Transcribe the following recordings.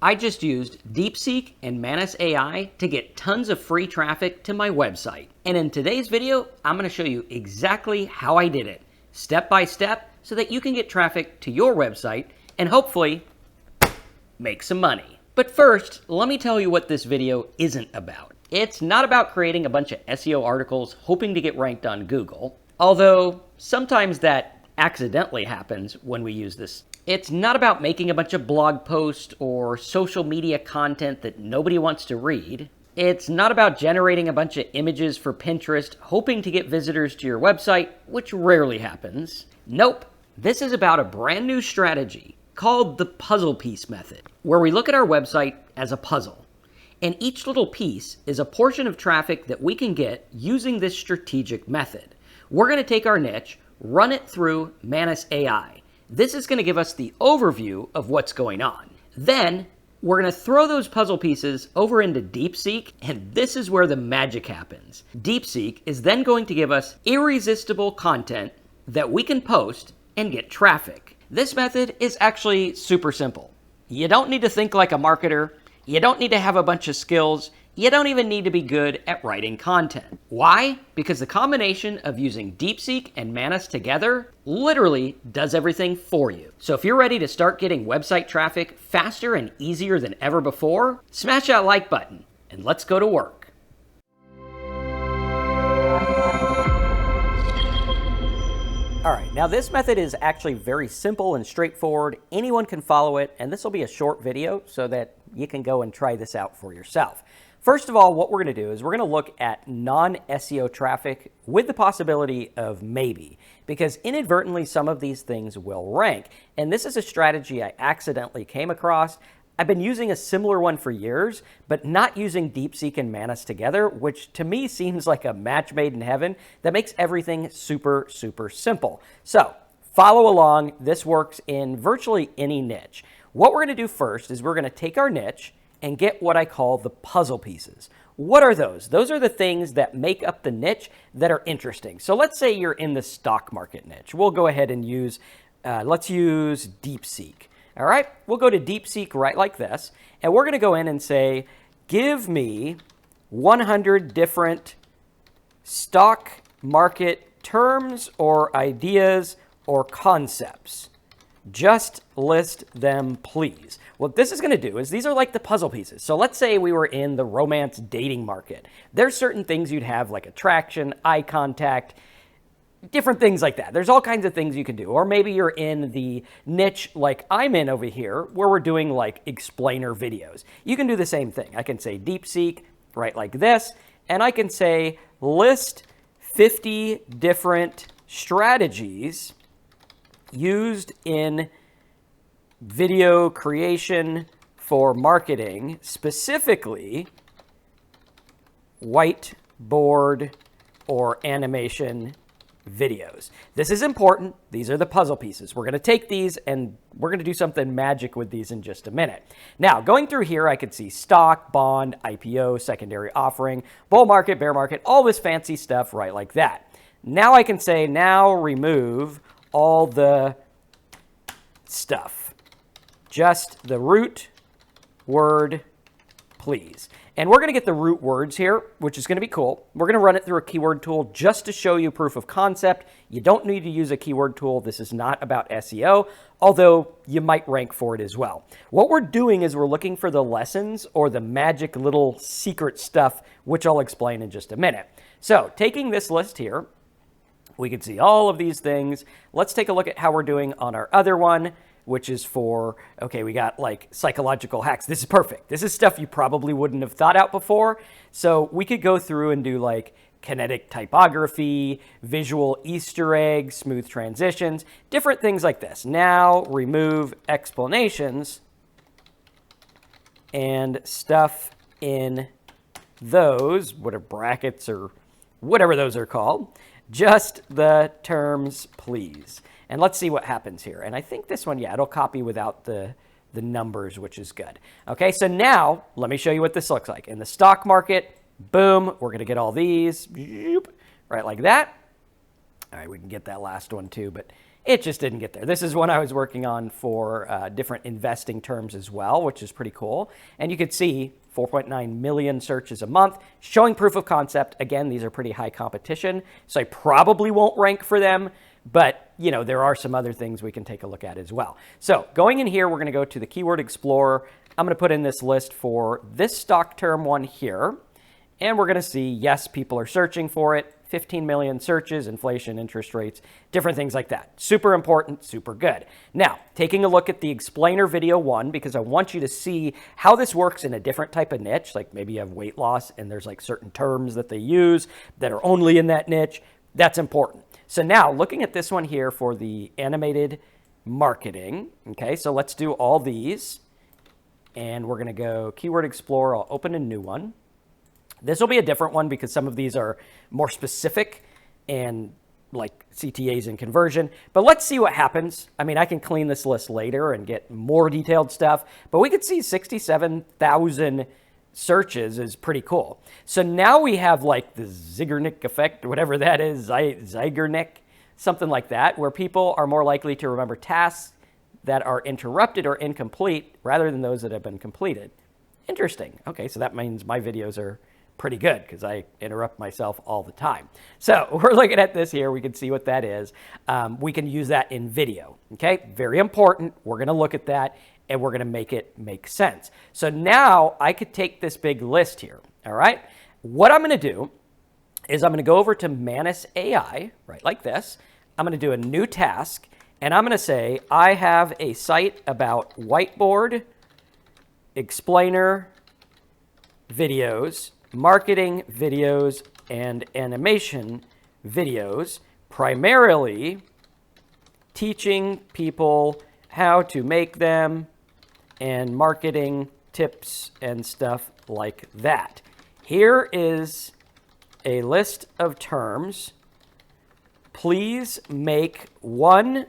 I just used Deepseek and Manus AI to get tons of free traffic to my website. And in today's video, I'm going to show you exactly how I did it, step by step, so that you can get traffic to your website and hopefully make some money. But first, let me tell you what this video isn't about. It's not about creating a bunch of SEO articles hoping to get ranked on Google, although sometimes that accidentally happens when we use this. It's not about making a bunch of blog posts or social media content that nobody wants to read. It's not about generating a bunch of images for Pinterest hoping to get visitors to your website, which rarely happens. Nope. This is about a brand new strategy called the puzzle piece method, where we look at our website as a puzzle. And each little piece is a portion of traffic that we can get using this strategic method. We're going to take our niche, run it through Manus AI. This is going to give us the overview of what's going on. Then we're going to throw those puzzle pieces over into Deepseek, and this is where the magic happens. Deepseek is then going to give us irresistible content that we can post and get traffic. This method is actually super simple. You don't need to think like a marketer. You don't need to have a bunch of skills. You don't even need to be good at writing content. Why? Because the combination of using Deepseek and Manus together literally does everything for you. So if you're ready to start getting website traffic faster and easier than ever before, smash that like button and let's go to work. All right, now this method is actually very simple and straightforward. Anyone can follow it, and this will be a short video so that you can go and try this out for yourself. First of all, what we're going to do is we're going to look at non-SEO traffic with the possibility of maybe, because inadvertently some of these things will rank. And this is a strategy I accidentally came across. I've been using a similar one for years, but not using Deepseek and Manus together, which to me seems like a match made in heaven that makes everything super, super simple. So follow along. This works in virtually any niche. What we're going to do first is we're going to take our niche and get what I call the puzzle pieces. What are those? Those are the things that make up the niche that are interesting. So let's say you're in the stock market niche. We'll go ahead and use, let's use Deepseek. All right, we'll go to Deepseek right like this, and we're going to go in and say, give me 100 different stock market terms or ideas or concepts. Just list them, please. What this is going to do is these are like the puzzle pieces. So let's say we were in the romance dating market. There's certain things you'd have like attraction, eye contact, different things like that. There's all kinds of things you can do. Or maybe you're in the niche like I'm in over here where we're doing like explainer videos. You can do the same thing. I can say Deepseek, right like this, and I can say list 50 different strategies used in video creation for marketing, specifically whiteboard or animation videos. This is important. These are the puzzle pieces. We're going to take these and we're going to do something magic with these in just a minute. Now, going through here, I could see stock, bond, IPO, secondary offering, bull market, bear market, all this fancy stuff right like that. Now I can say, now remove all the stuff. Just the root word, please. And we're going to get the root words here, which is going to be cool. We're going to run it through a keyword tool just to show you proof of concept. You don't need to use a keyword tool. This is not about SEO, although you might rank for it as well. What we're doing is we're looking for the lessons or the magic little secret stuff, which I'll explain in just a minute. So taking this list here, we can see all of these things. Let's take a look at how we're doing on our other one, which is for, okay, we got like psychological hacks. This is perfect. This is stuff you probably wouldn't have thought out before. So we could go through and do like kinetic typography, visual Easter eggs, smooth transitions, different things like this. Now remove explanations and stuff in those, what are brackets or whatever those are called. Just the terms, please. And let's see what happens here. And I think this one, yeah, it'll copy without the numbers, which is good. Okay, so now let me show you what this looks like. In the stock market, boom, we're going to get all these, right like that. All right, we can get that last one too, but it just didn't get there. This is one I was working on for different investing terms as well, which is pretty cool. And you could see 4.9 million searches a month, showing proof of concept. Again, these are pretty high competition, so I probably won't rank for them, but you know, there are some other things we can take a look at as well. So going in here, we're going to go to the Keyword Explorer. I'm going to put in this list for this stock term one here, and we're going to see, yes, people are searching for it. 15 million searches, inflation, interest rates, different things like that. Super important, super good. Now, taking a look at the explainer video one, because I want you to see how this works in a different type of niche, like maybe you have weight loss and there's like certain terms that they use that are only in that niche. That's important. So now looking at this one here for the animated marketing. Okay, so let's do all these. And we're going to go Keyword Explorer. I'll open a new one. This will be a different one because some of these are more specific and like CTAs and conversion. But let's see what happens. I mean, I can clean this list later and get more detailed stuff, but we could see 67,000 searches is pretty cool. So now we have like the Zeigarnik effect, or whatever that is, Zeigarnik, something like that, where people are more likely to remember tasks that are interrupted or incomplete rather than those that have been completed. Interesting. Okay, so that means my videos are pretty good because I interrupt myself all the time. So we're looking at this here. We can see what that is. We can use that in video. Okay, very important. We're going to look at that and we're going to make it make sense. So now I could take this big list here. All right. What I'm going to do is I'm going to go over to Manus AI, right, like this. I'm going to do a new task and I'm going to say I have a site about whiteboard, explainer, videos, marketing videos, and animation videos, primarily teaching people how to make them and marketing tips and stuff like that. Here is a list of terms. Please make one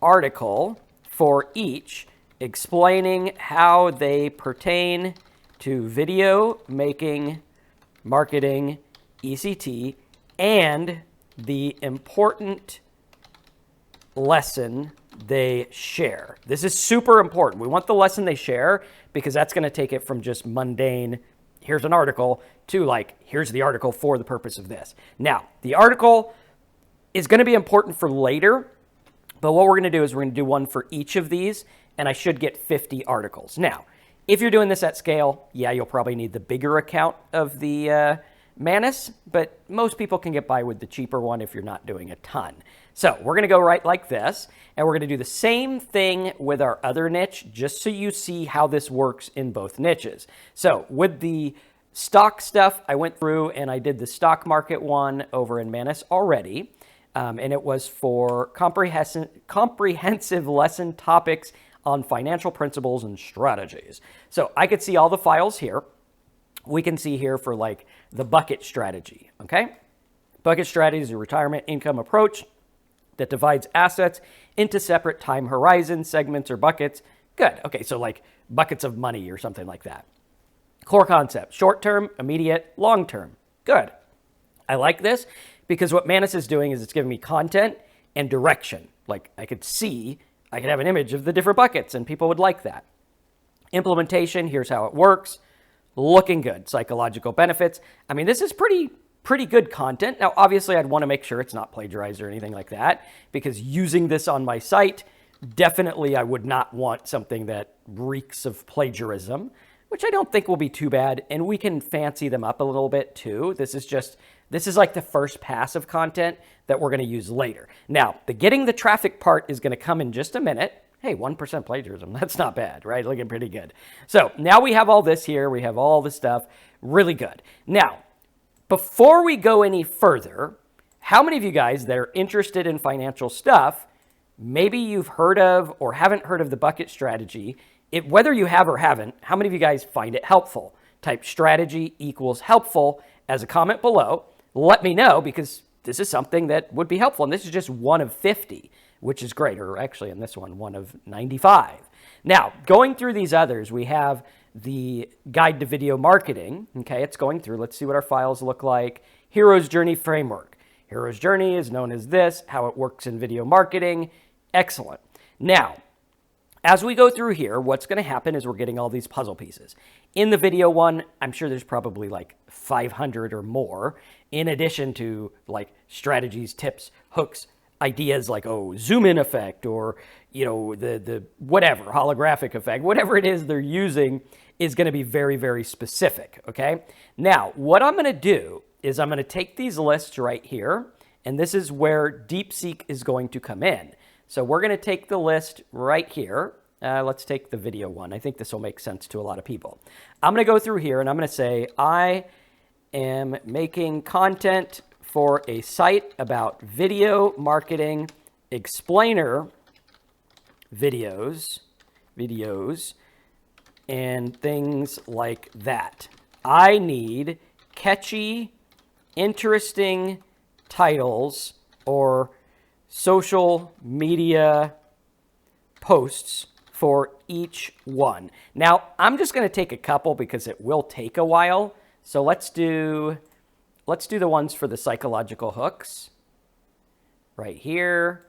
article for each explaining how they pertain to video making, marketing, ECT, and the important lesson they share. This is super important. We want the lesson they share because that's going to take it from just mundane, here's an article, to like, here's the article for the purpose of this. Now, the article is going to be important for later, but what we're going to do is we're going to do one for each of these, and I should get 50 articles. Now, if you're doing this at scale, yeah, you'll probably need the bigger account of the Manus, but most people can get by with the cheaper one if you're not doing a ton. So we're going to go right like this, and we're going to do the same thing with our other niche, just so you see how this works in both niches. So with the stock stuff, I went through and I did the stock market one over in Manus already, and it was for comprehensive lesson topics on financial principles and strategies. So I could see all the files here. We can see here for like the bucket strategy, okay? Bucket strategy is a retirement income approach that divides assets into separate time horizon segments or buckets. Good, okay, so like buckets of money or something like that. Core concept, short-term, immediate, long-term. Good. I like this because what Manus is doing is it's giving me content and direction. Like I could have an image of the different buckets and people would like that. Implementation, here's how it works. Looking good. Psychological benefits. I mean, this is pretty good content. Now, obviously, I'd want to make sure it's not plagiarized or anything like that because using this on my site, definitely I would not want something that reeks of plagiarism, which I don't think will be too bad. And we can fancy them up a little bit too. This is like the first pass of content that we're going to use later. Now, the getting the traffic part is going to come in just a minute. Hey, 1% plagiarism, that's not bad, right? Looking pretty good. So now we have all this here. We have all this stuff. Really good. Now, before we go any further, how many of you guys that are interested in financial stuff, maybe you've heard of or haven't heard of the bucket strategy, whether you have or haven't, how many of you guys find it helpful? Type strategy equals helpful as a comment below. Let me know because this is something that would be helpful. And this is just one of 50, which is great. Or actually in this one of 95. Now, going through these others, we have the guide to video marketing. Okay, it's going through. Let's see what our files look like. Hero's Journey Framework. Hero's journey is known as this, how it works in video marketing. Excellent. Now, as we go through here, what's going to happen is we're getting all these puzzle pieces. In the video one, I'm sure there's probably like 500 or more, in addition to like strategies, tips, hooks, ideas like, oh, zoom in effect, or, you know, the whatever, holographic effect, whatever it is they're using is going to be very, very specific, okay? Now, what I'm going to do is I'm going to take these lists right here, and this is where Deepseek is going to come in. So we're going to take the list right here. Let's take the video one. I think this will make sense to a lot of people. I'm going to go through here, and I'm going to say, I am making content for a site about video marketing explainer videos, and things like that. I need catchy, interesting titles or social media posts for each one. Now, I'm just going to take a couple because it will take a while. So let's do the ones for the psychological hooks right here.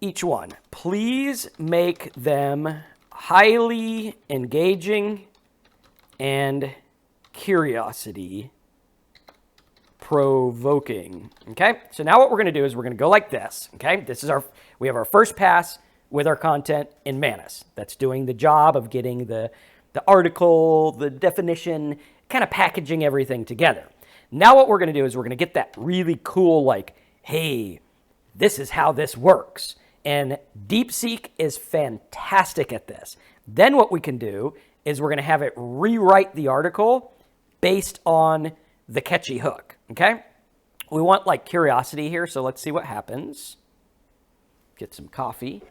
Each one, please make them highly engaging and curiosity provoking. Okay, so now what we're going to do is we're going to go like this. Okay, we have our first pass with our content in Manus. That's doing the job of getting the article, the definition, kind of packaging everything together. Now what we're going to do is we're going to get that really cool, like, hey, this is how this works. And Deepseek is fantastic at this. Then what we can do is we're going to have it rewrite the article based on the catchy hook, okay? We want like curiosity here, so let's see what happens. Get some coffee.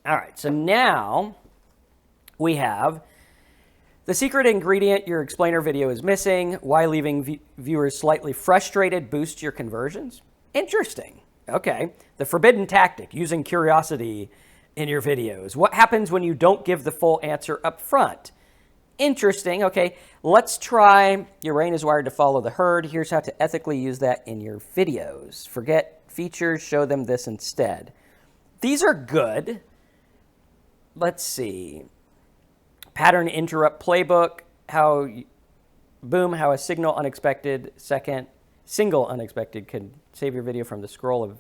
All right, so now we have the secret ingredient your explainer video is missing. Why leaving viewers slightly frustrated boosts your conversions? Interesting. Okay. The forbidden tactic, using curiosity in your videos. What happens when you don't give the full answer up front? Interesting. Okay. Let's try your brain is wired to follow the herd. Here's how to ethically use that in your videos. Forget features, show them this instead. These are good. Let's see. Pattern interrupt playbook. How a single unexpected can save your video from the scroll of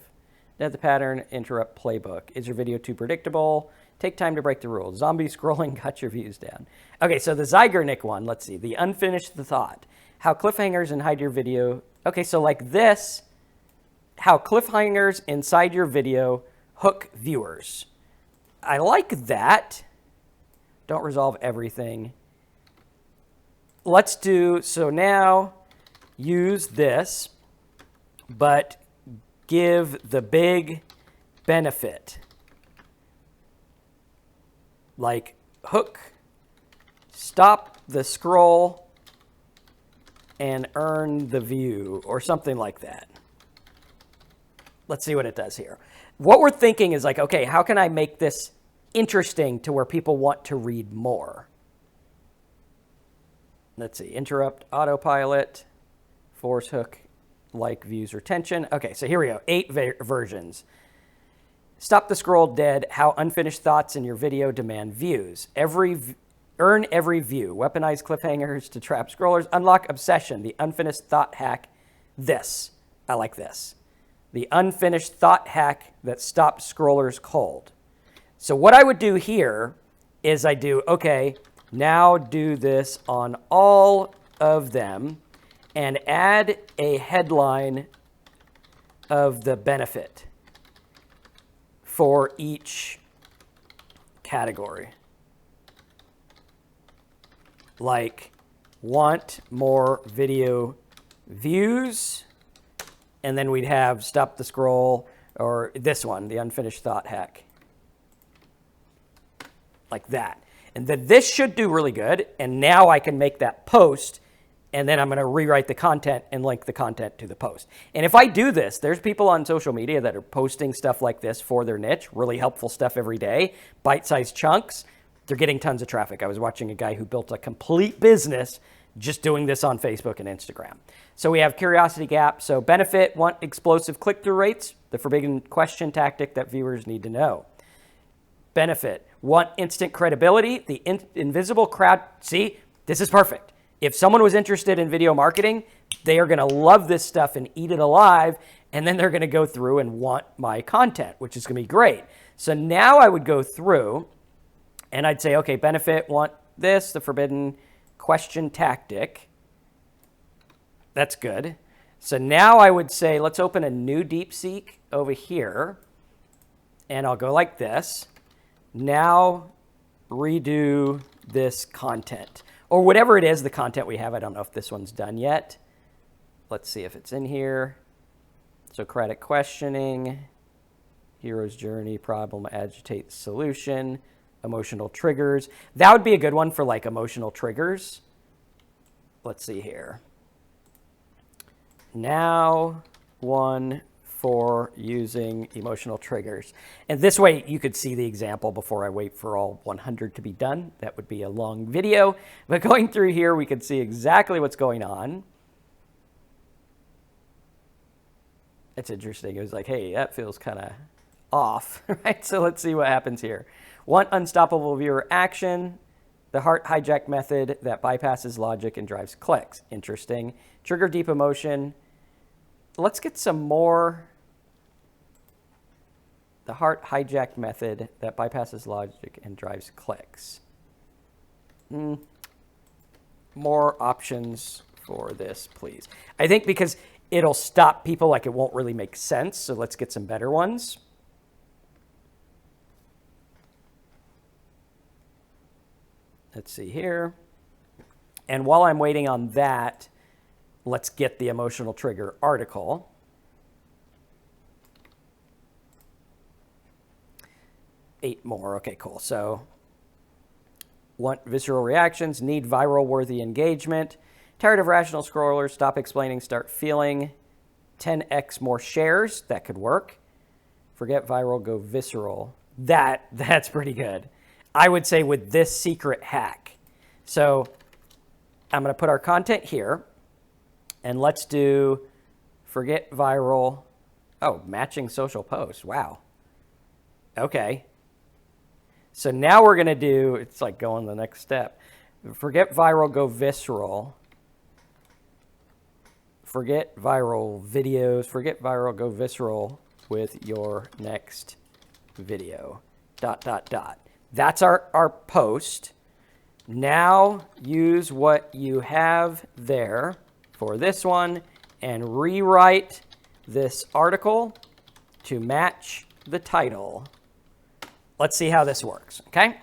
the pattern interrupt playbook. Is your video too predictable? Take time to break the rules. Zombie scrolling got your views down. Okay, so the Zygarnik one, let's see. The unfinished thought. How cliffhangers inside your video. Okay, so like this, how cliffhangers inside your video hook viewers. I like that. Don't resolve everything. Let's do, so now use this, but give the big benefit. Like hook, stop the scroll, and earn the view, or something like that. Let's see what it does here. What we're thinking is like, okay, how can I make this interesting to where people want to read more? Let's see, interrupt autopilot, force hook, like views retention. Okay, so here we go, 8 versions. Stop the scroll dead, how unfinished thoughts in your video demand views. Earn every view, weaponize cliffhangers to trap scrollers, unlock obsession, the unfinished thought hack, this. I like this. The unfinished thought hack that stops scrollers cold. So what I would do here is I do, okay, now do this on all of them and add a headline of the benefit for each category. Like, want more video views, and then we'd have stop the scroll, or this one, the unfinished thought hack. Like that. And then this should do really good, and now I can make that post, and then I'm going to rewrite the content and link the content to the post. And if I do this, there's people on social media that are posting stuff like this for their niche, really helpful stuff every day, bite-sized chunks. They're getting tons of traffic. I was watching a guy who built a complete business just doing this on Facebook and Instagram. So we have curiosity gap. So benefit, want explosive click-through rates, the forbidden question tactic that viewers need to know. Benefit, want instant credibility, the invisible crowd. See, this is perfect. If someone was interested in video marketing, they are going to love this stuff and eat it alive, and then they're going to go through and want my content, which is going to be great. So now I would go through and I'd say, okay, benefit, want this, the forbidden question tactic. That's good. So now I would say, let's open a new Deepseek over here, and I'll go like this. Now redo this content, or whatever it is, the content we have. I don't know if this one's done yet. Let's see if it's in here. Socratic questioning, hero's journey, problem, agitate, solution, emotional triggers. That would be a good one for like emotional triggers. Let's see here. Now one for using emotional triggers. And this way you could see the example before I wait for all 100 to be done. That would be a long video, but going through here, we could see exactly what's going on. It's interesting. It was like, hey, that feels kind of off, right? So let's see what happens here. Want unstoppable viewer action, the heart hijack method that bypasses logic and drives clicks. Interesting. Trigger deep emotion. Let's get some more. The heart hijack method that bypasses logic and drives clicks. More options for this, please. I think because it'll stop people, like it won't really make sense. So let's get some better ones. Let's see here. And while I'm waiting on that, let's get the emotional trigger article. Eight more. Okay, cool. So want visceral reactions, need viral worthy engagement, tired of rational scrollers, stop explaining, start feeling, 10x more shares. That could work. Forget viral, go visceral. That's pretty good. I would say with this secret hack. So I'm going to put our content here, and let's do forget viral. Oh, matching social posts. Wow. Okay. So now we're going to do, it's like going the next step. Forget viral, go visceral. Forget viral videos. Forget viral, go visceral with your next video. ... That's our post. Now use what you have there for this one and rewrite this article to match the title. Let's see how this works, okay?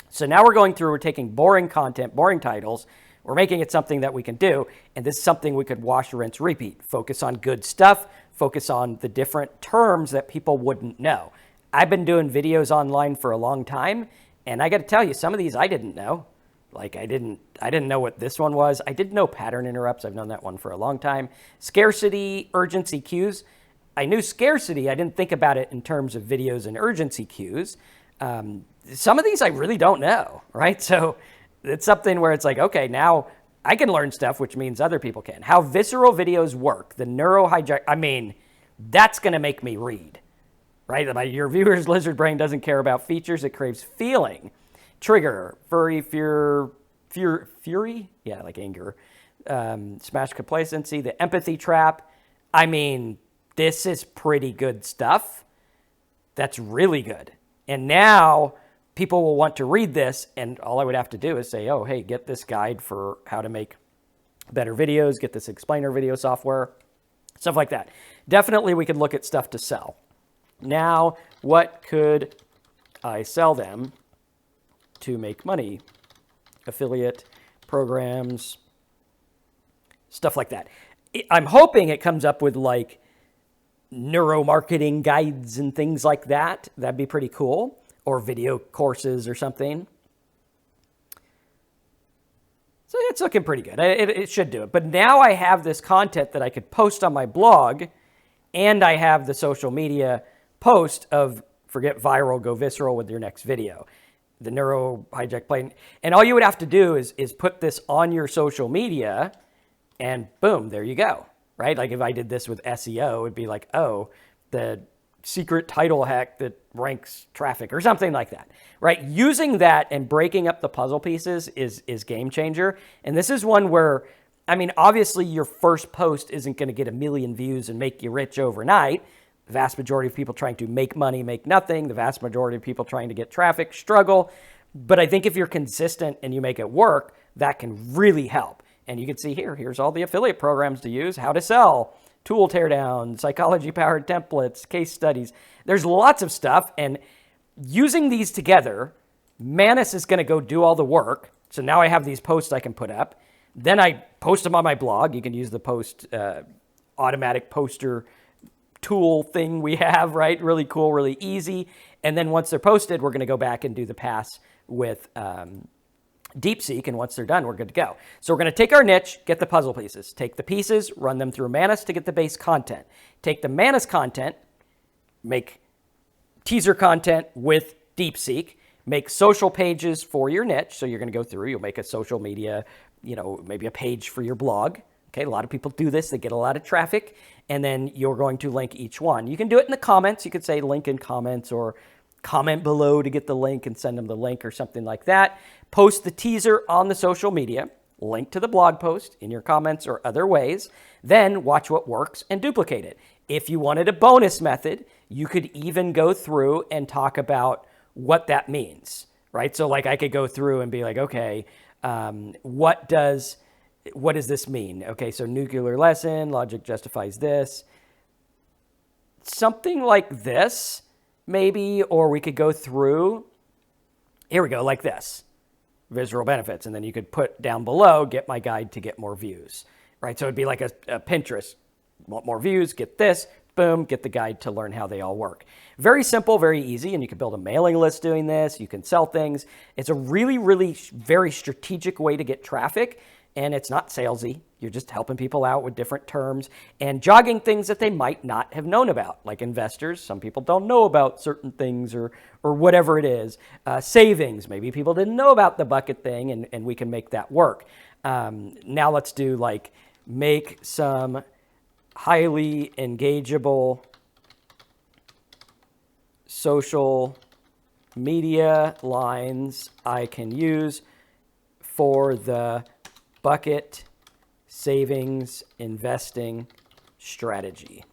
So now we're going through, we're taking boring content, boring titles, we're making it something that we can do, and this is something we could wash, rinse, repeat. Focus on good stuff, focus on the different terms that people wouldn't know. I've been doing videos online for a long time, and I got to tell you, some of these I didn't know. Like I didn't know what this one was. I didn't know pattern interrupts. I've known that one for a long time. Scarcity, urgency cues. I knew scarcity. I didn't think about it in terms of videos and urgency cues. Some of these I really don't know, right? So it's something where it's like, okay, now I can learn stuff, which means other people can. How visceral videos work, the neuro hijack. I mean, that's going to make me read. Right? Your viewer's lizard brain doesn't care about features, it craves feeling. Trigger, fury, fury? Yeah, like anger. Smash complacency, the empathy trap. I mean, this is pretty good stuff. That's really good. And now people will want to read this, and all I would have to do is say, oh, hey, get this guide for how to make better videos, get this explainer video software, stuff like that. Definitely we could look at stuff to sell. Now, what could I sell them to make money? Affiliate programs, stuff like that. I'm hoping it comes up with like neuromarketing guides and things like that. That'd be pretty cool. Or video courses or something. So it's looking pretty good. It should do it. But now I have this content that I could post on my blog, and I have the social media post of forget viral, go visceral with your next video. the neuro hijack plane. And all you would have to do is put this on your social media and boom, there you go, right? Like if I did this with SEO, it'd be like, oh, the secret title hack that ranks traffic or something like that, right? Using that and breaking up the puzzle pieces is game changer. And this is one where, I mean, obviously your first post isn't going to get 1 million views and make you rich overnight. The vast majority of people trying to make money make nothing. The vast majority of people trying to get traffic struggle. But I think if you're consistent and you make it work, that can really help. And you can see here's all the affiliate programs to use, how to sell, tool teardown, psychology-powered templates, case studies. There's lots of stuff. And using these together, Manus is going to go do all the work. So now I have these posts I can put up. Then I post them on my blog. You can use the post automatic poster tool thing we have, right? Really cool, really easy. And then once they're posted, we're going to go back and do the pass with Deepseek. And once they're done, we're good to go. So we're going to take our niche, get the puzzle pieces, take the pieces, run them through Manus to get the base content. Take the Manus content, make teaser content with Deepseek, make social pages for your niche. So you're going to go through, you'll make a social media, maybe a page for your blog. Okay, a lot of people do this. They get a lot of traffic, and then you're going to link each one. You can do it in the comments. You could say link in comments or comment below to get the link and send them the link or something like that. Post the teaser on the social media, link to the blog post in your comments or other ways. Then watch what works and duplicate it. If you wanted a bonus method, you could even go through and talk about what that means, right? So like I could go through and be like, okay, what does this mean? Okay, so nuclear lesson, logic justifies this. Something like this, maybe, or we could go through, here we go, like this, visceral benefits. And then you could put down below, get my guide to get more views, right? So it'd be like a Pinterest, want more views, get this, boom, get the guide to learn how they all work. Very simple, very easy, and you can build a mailing list doing this. You can sell things. It's a really, really very strategic way to get traffic. And it's not salesy. You're just helping people out with different terms and jogging things that they might not have known about, like investors. Some people don't know about certain things or whatever it is. Savings, maybe people didn't know about the bucket thing, and we can make that work. Now let's do like make some highly engageable social media lines I can use for the bucket savings investing strategy.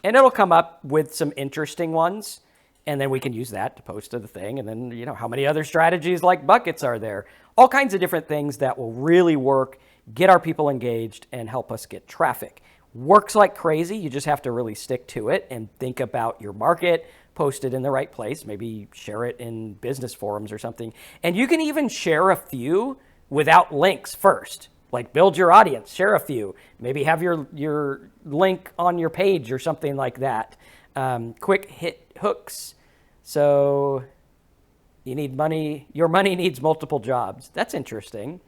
And it'll come up with some interesting ones. And then we can use that to post to the thing. And then, how many other strategies like buckets are there? All kinds of different things that will really work, get our people engaged, and help us get traffic. Works like crazy. You just have to really stick to it and think about your market, post it in the right place, maybe share it in business forums or something. And you can even share a few without links first. Like build your audience, share a few, maybe have your link on your page or something like that. Quick hit hooks. So you need money, your money needs multiple jobs. That's interesting.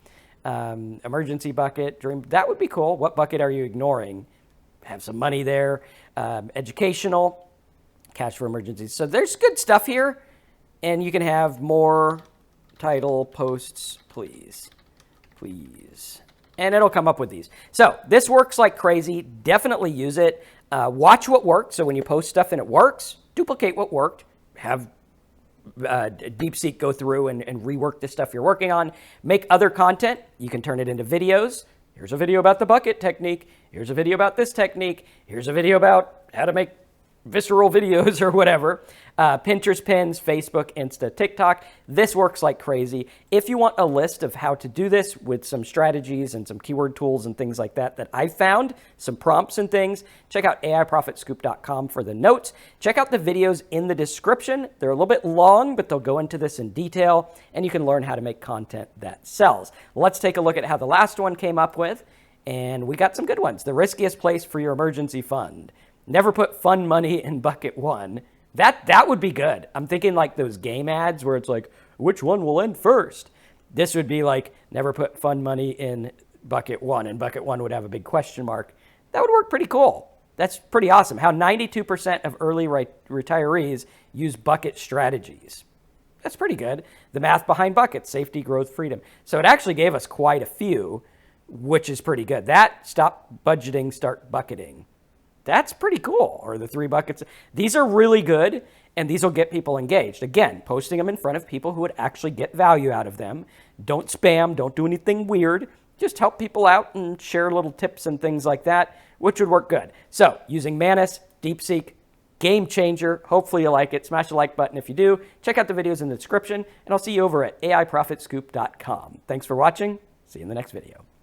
Emergency bucket, dream, that would be cool. What bucket are you ignoring? Have some money there. Educational, cash for emergencies. So there's good stuff here. And you can have more title posts, please. And it'll come up with these. So this works like crazy. Definitely use it. Watch what worked. So when you post stuff and it works, duplicate what worked. Have Deepseek go through and rework the stuff you're working on. Make other content. You can turn it into videos. Here's a video about the bucket technique. Here's a video about this technique. Here's a video about how to make visceral videos or whatever. Pinterest pins, Facebook, Insta, TikTok. This works like crazy. If you want a list of how to do this with some strategies and some keyword tools and things like that I found, some prompts and things, check out AIProfitScoop.com for the notes. Check out the videos in the description. They're a little bit long, but they'll go into this in detail, and you can learn how to make content that sells. Let's take a look at how the last one came up with, and we got some good ones. The riskiest place for your emergency fund. Never put fun money in bucket one. That would be good. I'm thinking like those game ads where it's like, which one will end first? This would be like, never put fun money in bucket one, and bucket one would have a big question mark. That would work pretty cool. That's pretty awesome. How 92% of early retirees use bucket strategies. That's pretty good. The math behind buckets, safety, growth, freedom. So it actually gave us quite a few, which is pretty good. That, stop budgeting, start bucketing. That's pretty cool. Or the 3 buckets. These are really good, and these will get people engaged. Again, posting them in front of people who would actually get value out of them. Don't spam. Don't do anything weird. Just help people out and share little tips and things like that, which would work good. So using Manus, Deepseek, game changer. Hopefully you like it. Smash the like button if you do. Check out the videos in the description, and I'll see you over at AIProfitScoop.com. Thanks for watching. See you in the next video.